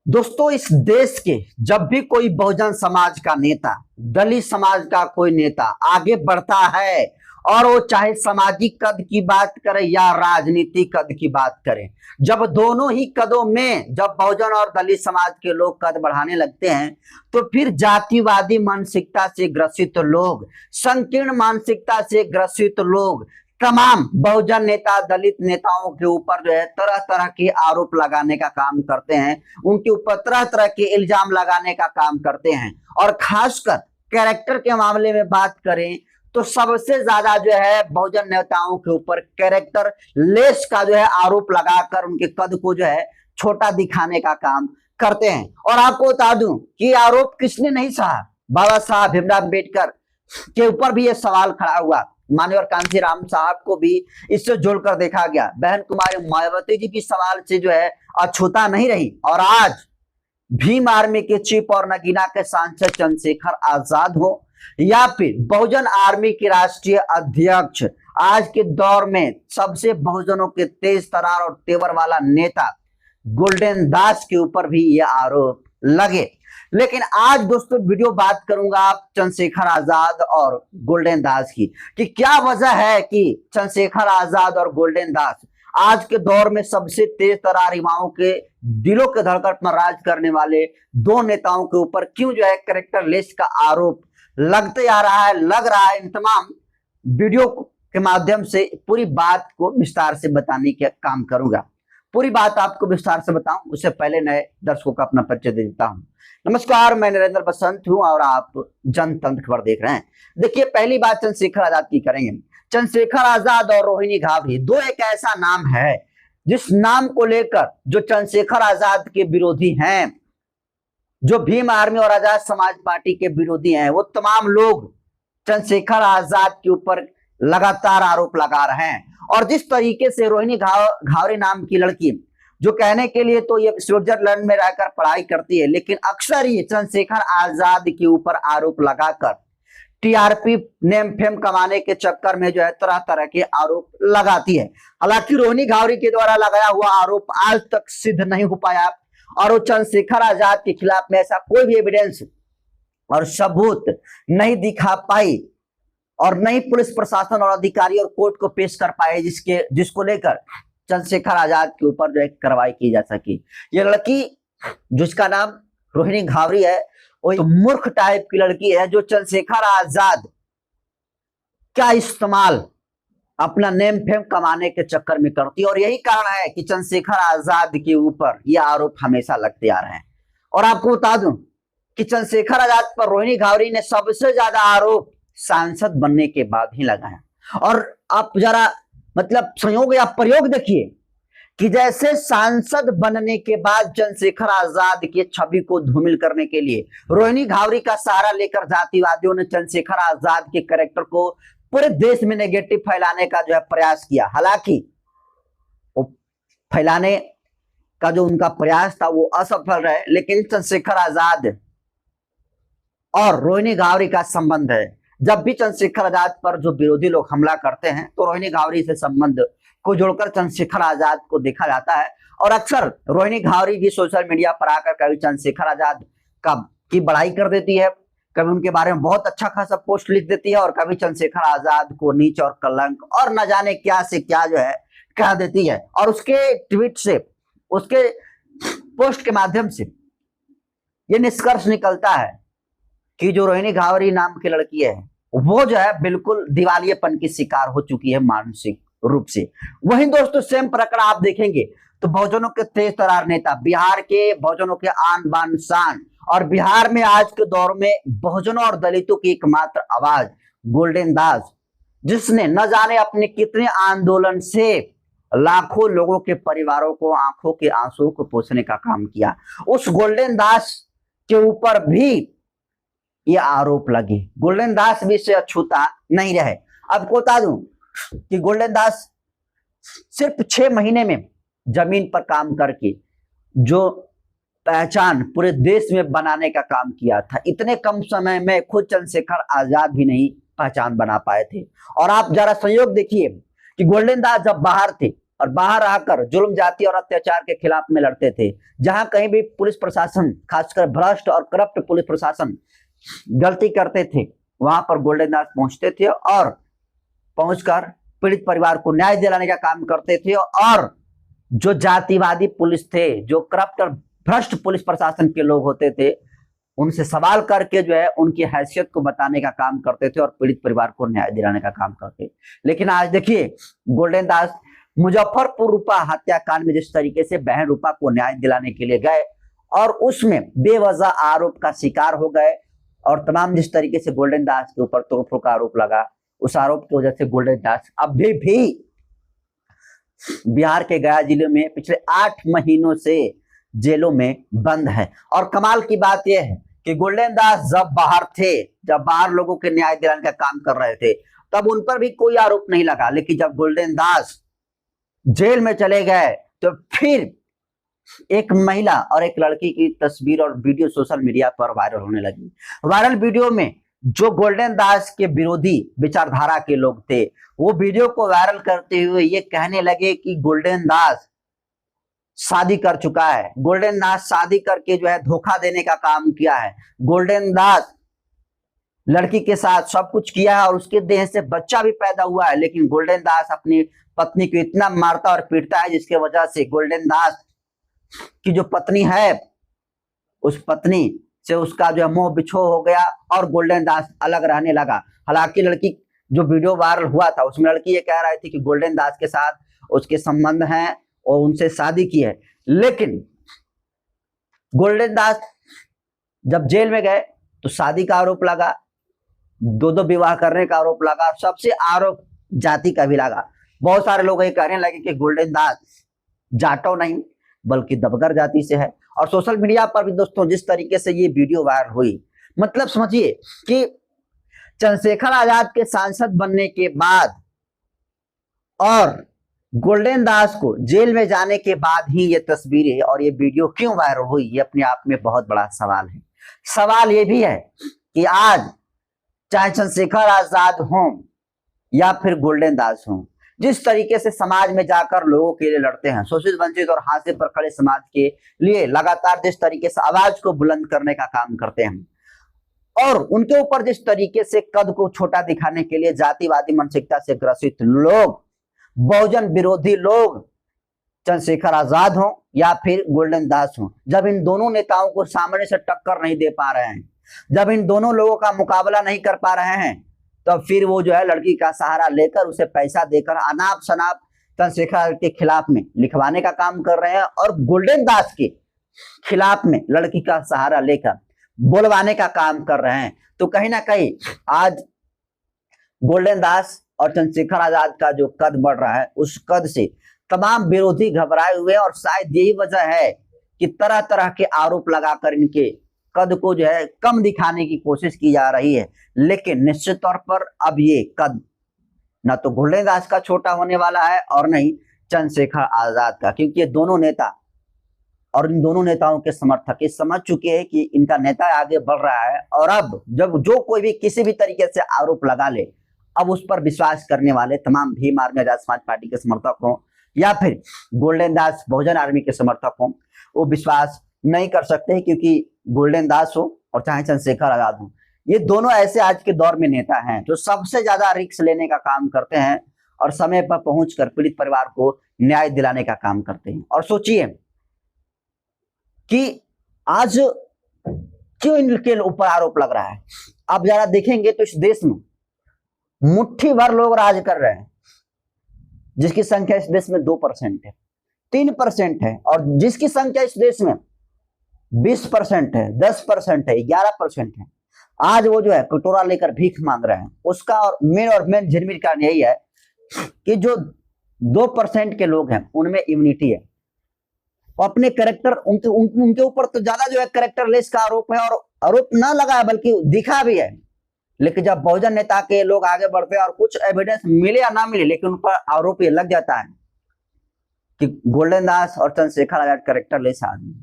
दोस्तों, इस देश के जब भी कोई बहुजन समाज का नेता, दलित समाज का कोई नेता आगे बढ़ता है और वो चाहे सामाजिक कद की बात करे या राजनीतिक कद की बात करे, जब दोनों ही कदों में जब बहुजन और दलित समाज के लोग कद बढ़ाने लगते हैं तो फिर जातिवादी मानसिकता से ग्रसित लोग, संकीर्ण मानसिकता से ग्रसित लोग तमाम बहुजन नेता दलित नेताओं के ऊपर जो है तरह तरह के आरोप लगाने का काम करते हैं, उनके ऊपर तरह तरह के इल्जाम लगाने का काम करते हैं। और खासकर कैरेक्टर के मामले में बात करें तो सबसे ज्यादा जो है बहुजन नेताओं के ऊपर कैरेक्टर लेस का जो है आरोप लगाकर उनके कद को जो है छोटा दिखाने का काम करते हैं। और आपको बता दूं कि आरोप किसने नहीं सहा, बाबा साहब भीमराव अम्बेडकर के ऊपर भी यह सवाल खड़ा हुआ। माननीय कांसी राम साहब को भी इससे जोड़कर देखा गया। बहन कुमारी मायावती जी की सवाल से जो है अछूता नहीं रही। और आज भीम आर्मी के चीफ और नगीना के सांसद चंद्रशेखर आजाद हो या फिर बहुजन आर्मी के राष्ट्रीय अध्यक्ष, आज के दौर में सबसे बहुजनों के तेज तरार और तेवर वाला नेता गोल्डन दास के ऊपर भी यह आरोप लगे। लेकिन आज दोस्तों वीडियो बात करूंगा चंद्रशेखर आजाद और गोल्डन दास की कि क्या वजह है कि चंद्रशेखर आजाद और गोल्डन दास आज के दौर में सबसे तेज तरार युवाओं के दिलों के धड़कन पर राज करने वाले दो नेताओं के ऊपर क्यों जो है कैरेक्टर लेस का आरोप लगते आ रहा है, लग रहा है। इन तमाम वीडियो के माध्यम से पूरी बात को विस्तार से बताने का काम करूंगा। पूरी बात आपको विस्तार से बताऊं उससे पहले नए दर्शकों का अपना परिचय दे देता हूं। नमस्कार, मैं नरेंद्र बसंत हूं और आप जनतंत्र खबर देख रहे हैं। देखिए, पहली बात चंद्रशेखर आजाद की करेंगे। चंद्रशेखर आजाद और रोहिणी घावरी दो एक ऐसा नाम है जिस नाम को लेकर जो चंद्रशेखर आजाद के विरोधी हैं, जो भीम आर्मी और आजाद समाज पार्टी के विरोधी हैं, वो तमाम लोग चंद्रशेखर आजाद के ऊपर लगातार आरोप लगा रहे हैं। और जिस तरीके से रोहिणी घावरी नाम की लड़की जो कहने के लिए तो ये स्विट्जरलैंड में रहकर पढ़ाई करती है, लेकिन अक्सर ही चंद्रशेखर आजाद के ऊपर आरोप लगाकर टीआरपी नेम फेम कमाने के चक्कर में जो है तरह तरह के आरोप लगाती है। हालांकि रोहिणी घावरी के द्वारा लगाया हुआ आरोप आज तक सिद्ध नहीं हो पाया और वो चंद्रशेखर आजाद के खिलाफ में ऐसा कोई भी एविडेंस और सबूत नहीं दिखा पाई और नहीं पुलिस प्रशासन और अधिकारी और कोर्ट को पेश कर पाए जिसको लेकर चंद्रशेखर आजाद के ऊपर जो है कार्रवाई की जा सकी। ये लड़की जिसका नाम रोहिणी घावरी है वो तो मूर्ख टाइप की लड़की है जो चंद्रशेखर आजाद का इस्तेमाल अपना नेम फेम कमाने के चक्कर में करती है। और यही कारण है कि चंद्रशेखर आजाद के ऊपर यह आरोप हमेशा लगते आ रहे हैं। और आपको बता दूं कि चंद्रशेखर आजाद पर रोहिणी घावरी ने सबसे ज्यादा आरोप सांसद बनने के बाद ही लगाया। और आप जरा मतलब संयोग या प्रयोग देखिए कि जैसे सांसद बनने के बाद चंद्रशेखर आजाद की छवि को धूमिल करने के लिए रोहिणी घावरी का सहारा लेकर जातिवादियों ने चंद्रशेखर आजाद के कैरेक्टर को पूरे देश में नेगेटिव फैलाने का जो है प्रयास किया। हालांकि वो फैलाने का जो उनका प्रयास था वो असफल रहे, लेकिन चंद्रशेखर आजाद और रोहिणी घावरी का संबंध है। जब भी चंद्रशेखर आजाद पर जो विरोधी लोग हमला करते हैं तो रोहिणी घावरी से संबंध को जोड़कर चंद्रशेखर आजाद को देखा जाता है। और अक्सर रोहिणी घावरी भी सोशल मीडिया पर आकर कभी चंद्रशेखर आजाद की बड़ाई कर देती है, कभी उनके बारे में बहुत अच्छा खासा पोस्ट लिख देती है और कभी चंद्रशेखर आजाद को नीच और कलंक और न जाने क्या से क्या जो है कह देती है। और उसके ट्वीट से, उसके पोस्ट के माध्यम से ये निष्कर्ष निकलता है कि जो रोहिणी घावरी नाम की लड़की है वो जो है बिल्कुल दिवालियेपन की शिकार हो चुकी है मानसिक रूप से। वहीं दोस्तों सेम प्रकरण आप देखेंगे तो बहुजनों के तेज तरार नेता, बिहार के बहुजनों के आन बान शान और बिहार में आज के दौर में बहुजनों और दलितों की एकमात्र आवाज गोल्डन दास, जिसने न जाने अपने कितने आंदोलन से लाखों लोगों के परिवारों को आंखों के आंसू को पोंछने का काम किया, उस गोल्डन दास के ऊपर भी ये आरोप लगे। गोल्डन दास भी इससे अछूता नहीं रहे। आपको बता दूं कि गोल्डन दास सिर्फ 6 महीने में जमीन पर काम करके जो पहचान पूरे देश में बनाने का काम किया था, इतने कम समय में खुद चंद्रशेखर आजाद भी नहीं पहचान बना पाए थे। और आप जरा संयोग देखिए कि गोल्डन दास जब बाहर थे और बाहर आकर जुल्म, जाति और अत्याचार के खिलाफ में लड़ते थे। जहां कहीं भी पुलिस प्रशासन, खासकर भ्रष्ट और करप्ट पुलिस प्रशासन गलती करते थे, वहां पर गोल्डन दास पहुंचते थे और पहुंचकर पीड़ित परिवार को न्याय दिलाने का काम करते थे। और जो जातिवादी पुलिस थे, जो करप्ट और भ्रष्ट पुलिस प्रशासन के लोग होते थे, उनसे सवाल करके जो है उनकी हैसियत को बताने का काम करते थे और पीड़ित परिवार को न्याय दिलाने का काम करते। लेकिन आज देखिए, गोल्डन दास मुजफ्फरपुर रूपा हत्याकांड में जिस तरीके से बहन रूपा को न्याय दिलाने के लिए गए और उसमें बेवजह आरोप का शिकार हो गए, और तमाम जिस तरीके से गोल्डन दास के ऊपर तोड़फोड़ का आरोप लगा, उस आरोप की वजह से गोल्डन दास अभी भी बिहार के गया जिले में पिछले 8 महीनों से जेलों में बंद है। और कमाल की बात यह है कि गोल्डन दास जब बाहर थे, जब बाहर लोगों के न्याय दिलाने का काम कर रहे थे, तब उन पर भी कोई आरोप नहीं लगा। लेकिन जब गोल्डन दास जेल में चले गए तो फिर एक महिला और एक लड़की की तस्वीर और वीडियो सोशल मीडिया पर वायरल होने लगी। वायरल वीडियो में जो गोल्डन दास के विरोधी विचारधारा के लोग थे, वो वीडियो को वायरल करते हुए ये कहने लगे कि गोल्डन दास शादी कर चुका है, गोल्डन दास शादी करके जो है धोखा देने का काम किया है, गोल्डन दास लड़की के साथ सब कुछ किया है और उसके देह से बच्चा भी पैदा हुआ है। लेकिन गोल्डन दास अपनी पत्नी को इतना मारता और पीटता है जिसके वजह से गोल्डन दास की जो पत्नी है, उस पत्नी से उसका जो है मोह बिछोह हो गया और गोल्डन दास अलग रहने लगा। हालांकि लड़की, जो वीडियो वायरल हुआ था, उसमें लड़की ये कह रही थी कि गोल्डन दास के साथ उसके संबंध हैं और उनसे शादी की है। लेकिन गोल्डन दास जब जेल में गए तो शादी का आरोप लगा, 2 विवाह करने का आरोप लगा, सबसे आरोप जाति का भी लगा। बहुत सारे लोग ये कहने लगे कि गोल्डन दास जाटो नहीं बल्कि दबगर जाति से है। और सोशल मीडिया पर भी दोस्तों जिस तरीके से ये वीडियो वायरल हुई, मतलब समझिए कि चंद्रशेखर आजाद के सांसद बनने के बाद और गोल्डन दास को जेल में जाने के बाद ही ये तस्वीरें और ये वीडियो क्यों वायरल हुई, ये अपने आप में बहुत बड़ा सवाल है। सवाल ये भी है कि आज चाहे चंद्रशेखर आजाद हों या फिर गोल्डन दास हों, जिस तरीके से समाज में जाकर लोगों के लिए लड़ते हैं, शोषित वंचित और हाशिए पर खड़े समाज के लिए लगातार जिस तरीके से आवाज को बुलंद करने का काम करते हैं और उनके ऊपर जिस तरीके से कद को छोटा दिखाने के लिए जातिवादी मानसिकता से ग्रसित लोग, बहुजन विरोधी लोग, चंद्रशेखर आजाद हो या फिर गोल्डन दास हो, जब इन दोनों नेताओं को सामने से टक्कर नहीं दे पा रहे हैं, जब इन दोनों लोगों का मुकाबला नहीं कर पा रहे हैं, तो फिर वो जो है लड़की का सहारा लेकर उसे पैसा देकर अनाप शनाप चंद्रशेखर के खिलाफ में लिखवाने का काम कर रहे हैं और गोल्डन दास के खिलाफ में लड़की का सहारा लेकर बोलवाने का काम कर रहे हैं। तो कहीं ना कहीं आज गोल्डन दास और चंद्रशेखर आजाद का जो कद बढ़ रहा है, उस कद से तमाम विरोधी घबराए हुए और शायद यही वजह है कि तरह तरह के आरोप लगाकर इनके कद को जो है कम दिखाने की कोशिश की जा रही है। लेकिन निश्चित तौर पर अब ये कद ना तो गोल्डन दास का छोटा होने वाला है और न ही चंद्रशेखर आजाद का, क्योंकि ये दोनों नेता और इन दोनों नेताओं के समर्थक ये समझ चुके हैं कि इनका नेता आगे बढ़ रहा है और अब जब जो कोई भी किसी भी तरीके से आरोप लगा ले, अब उस पर विश्वास करने वाले तमाम भीम आर्मी आजाद समाज पार्टी के समर्थक हों या फिर गोल्डन दास बहुजन आर्मी के समर्थक हों, वो विश्वास नहीं कर सकते, क्योंकि गोल्डन दास हो और चाहे चंद्रशेखर आजाद हो, ये दोनों ऐसे आज के दौर में नेता हैं जो सबसे ज्यादा रिस्क लेने का काम करते हैं और समय पर पहुंचकर पीड़ित परिवार को न्याय दिलाने का काम करते हैं। और सोचिए कि आज क्यों इनके ऊपर आरोप लग रहा है। आप जरा देखेंगे तो इस देश में मुट्ठी भर लोग राज कर रहे हैं, जिसकी संख्या इस देश में 2% है, 3% है, और जिसकी संख्या इस देश में 20% है, 10% है, 11% है, आज वो जो है कटोरा लेकर भीख मांग रहे हैं। उसका और मेन झिरमिर कारण यही है कि जो 2% के लोग हैं उनमें इम्यूनिटी है, अपने कैरेक्टर उनके ऊपर तो ज्यादा जो है कैरेक्टर लेस का आरोप है, और आरोप ना लगा है बल्कि दिखा भी है। लेकिन जब बहुजन नेता के लोग आगे बढ़ते हैं और कुछ एविडेंस मिले या ना मिले, लेकिन उन पर आरोप ये लग जाता है कि गोल्डन दास और चंद्रशेखर आजाद कैरेक्टर लेस आदमी,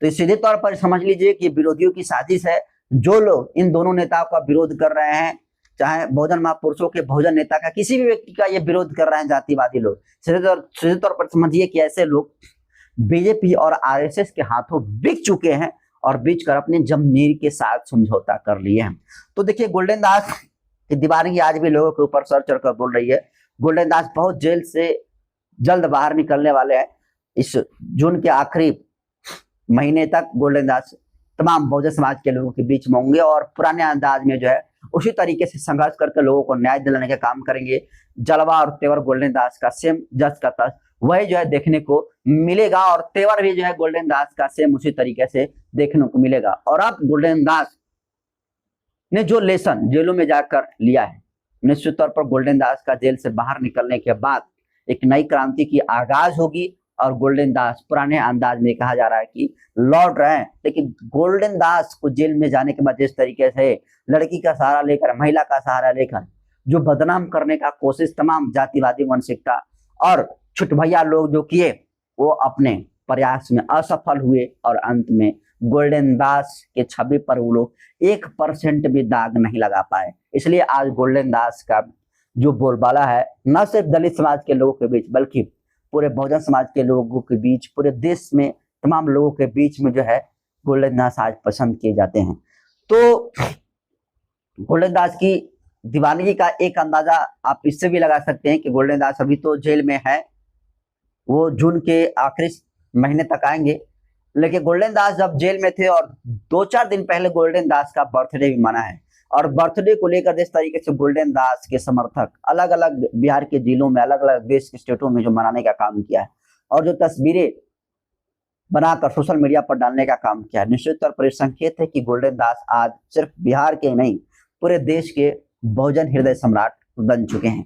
तो सीधे तौर पर समझ लीजिए कि विरोधियों की साजिश है। जो लोग इन दोनों नेताओं का विरोध कर रहे हैं, चाहे बहुजन महापुरुषों के बहुजन नेता का किसी भी व्यक्ति का ये विरोध कर रहे हैं जातिवादी लोग, सीधे तौर पर समझिए कि ऐसे लोग बीजेपी और आरएसएस के हाथों बिक चुके हैं और बीच कर अपने जमीर के साथ समझौता कर लिए हैं। तो देखिए गोल्डन दास की दीवानगी आज भी लोगों के ऊपर सर चढ़कर बोल रही है। गोल्डन दास बहुत जेल से जल्द बाहर निकलने वाले हैं। इस जून के आखिरी महीने तक गोल्डन दास तमाम बहुजन समाज के लोगों के बीच में होंगे और पुराने अंदाज में जो है उसी तरीके से संघर्ष करके लोगों को न्याय दिलाने का काम करेंगे। जलवा और तेवर गोल्डन दास का सेम जस का तस वही जो है देखने को मिलेगा और तेवर भी जो है गोल्डन दास का सेम उसी तरीके से देखने को मिलेगा। और अब गोल्डन दास ने जो लेसन जेलों में जाकर लिया है, निश्चित तौर पर गोल्डन दास का जेल से बाहर निकलने के बाद एक नई क्रांति की आगाज होगी और गोल्डन दास पुराने अंदाज में कहा जा रहा है कि लौट रहे हैं। लेकिन गोल्डन दास को जेल में जाने के बाद जिस तरीके से लड़की का सहारा लेकर, महिला का सहारा लेकर जो बदनाम करने का कोशिश तमाम जातिवादी मानसिकता और छुट भैया लोग जो किए, वो अपने प्रयास में असफल हुए और अंत में गोल्डन दास के छवि पर वो लोग 1% भी दाग नहीं लगा पाए। इसलिए आज गोल्डन दास का जो बोलबाला है न सिर्फ दलित समाज के लोगों के बीच बल्कि पूरे बहुजन समाज के लोगों के बीच, पूरे देश में तमाम लोगों के बीच में जो है गोल्डन दास आज पसंद किए जाते हैं। तो गोल्डन दास की दीवानगी का एक अंदाजा आप इससे भी लगा सकते हैं कि गोल्डन दास अभी तो जेल में है, वो जून के आखिरी महीने तक आएंगे। लेकिन गोल्डन दास जब जेल में थे और 2-4 दिन पहले गोल्डन दास का बर्थडे भी मना है और बर्थडे को लेकर जिस तरीके से गोल्डन दास के समर्थक अलग अलग बिहार के जिलों में, अलग अलग देश के स्टेटों में जो मनाने का काम किया है और जो तस्वीरें बनाकर सोशल मीडिया पर डालने का काम किया है, निश्चित तौर पर संकेत है कि गोल्डन दास आज सिर्फ बिहार के नहीं पूरे देश के बहुजन हृदय सम्राट बन चुके हैं।